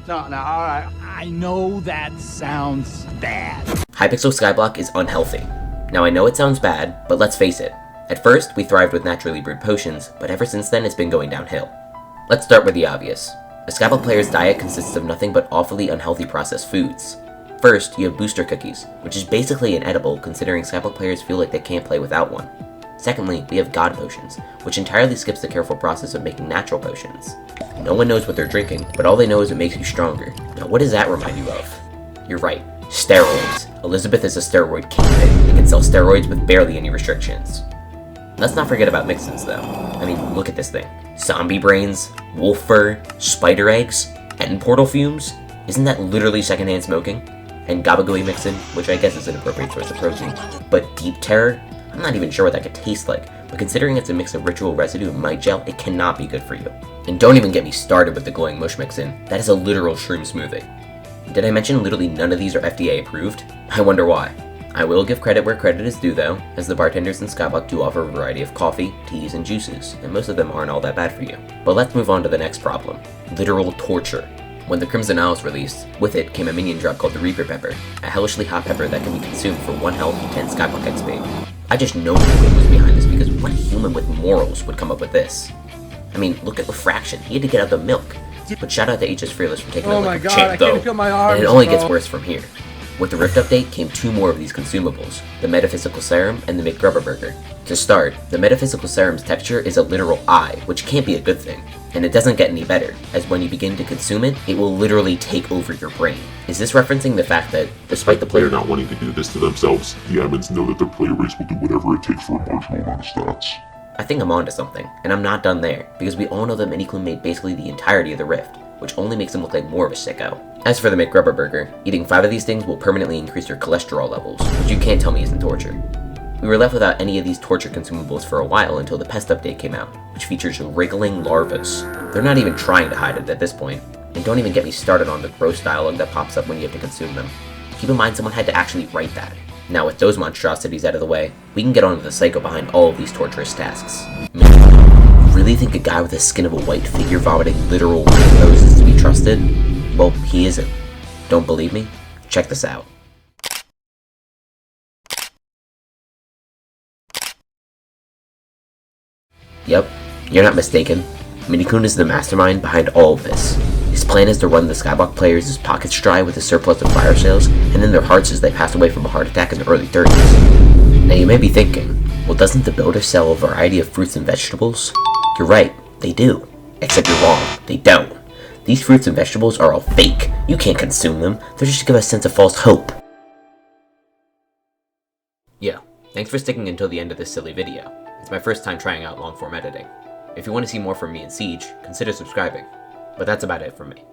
No, alright. I know that sounds bad. Hypixel Skyblock is unhealthy. Now I know it sounds bad, but let's face it. At first, we thrived with naturally brewed potions, but ever since then it's been going downhill. Let's start with the obvious. A Skyblock player's diet consists of nothing but awfully unhealthy processed foods. First, you have booster cookies, which is basically an edible considering Skyblock players feel like they can't play without one. Secondly, we have god potions, which entirely skips the careful process of making natural potions. No one knows what they're drinking, but all they know is it makes you stronger. Now what does that remind you of? You're right, steroids. Elizabeth is a steroid kingpin and can sell steroids with barely any restrictions. Let's not forget about mix-ins though. I mean, look at this thing. Zombie brains, wolf fur, spider eggs, end portal fumes? Isn't that literally secondhand smoking? And gabagooey mix-in, which I guess is an appropriate source of protein. But deep terror? I'm not even sure what that could taste like, but considering it's a mix of ritual residue and might gel, it cannot be good for you. And don't even get me started with the glowing mush mix-in. That is a literal shroom smoothie. Did I mention literally none of these are FDA approved? I wonder why. I will give credit where credit is due though, as the bartenders in Skyblock do offer a variety of coffee, teas, and juices, and most of them aren't all that bad for you. But let's move on to the next problem. Literal torture. When the Crimson Isle was released, with it came a minion drop called the Reaper Pepper, a hellishly hot pepper that can be consumed for 1 health and 10 Skyblock XP. I just know who was behind this because what human with morals would come up with this? I mean, look at Refraction, he had to get out the milk. But shout out to HsFearless for taking it like a champ though, and it only gets worse from here. With the Rift update came 2 more of these consumables, the Metaphysical Serum and the McGrubberburger. To start, the Metaphysical Serum's texture is a literal eye, which can't be a good thing. And it doesn't get any better, as when you begin to consume it, it will literally take over your brain. Is this referencing the fact that, despite the player not wanting to do this to themselves, the admins know that their player base will do whatever it takes for a marginal amount of stats? I think I'm onto something, and I'm not done there, because we all know that Minikun made basically the entirety of the Rift, which only makes him look like more of a sicko. As for the McGrubberburger, eating 5 of these things will permanently increase your cholesterol levels, which you can't tell me isn't torture. We were left without any of these torture consumables for a while until the Pest update came out, which features wriggling larvas. They're not even trying to hide it at this point, and don't even get me started on the gross dialogue that pops up when you have to consume them. Keep in mind someone had to actually write that. Now with those monstrosities out of the way, we can get on to the psycho behind all of these torturous tasks. Really think a guy with the skin of a white figure vomiting literal rainbows is to be trusted? Well, he isn't. Don't believe me? Check this out. Yep, you're not mistaken. Minikun is the mastermind behind all of this. His plan is to run the Skyblock players' pockets dry with a surplus of fire sales, and in their hearts as they pass away from a heart attack in the early 30s. Now you may be thinking, well doesn't the builder sell a variety of fruits and vegetables? You're right, they do. Except you're wrong, they don't. These fruits and vegetables are all fake. You can't consume them, they're just to give a sense of false hope. Yeah, thanks for sticking until the end of this silly video. It's my first time trying out long-form editing. If you want to see more from me and Siege, consider subscribing. But that's about it from me.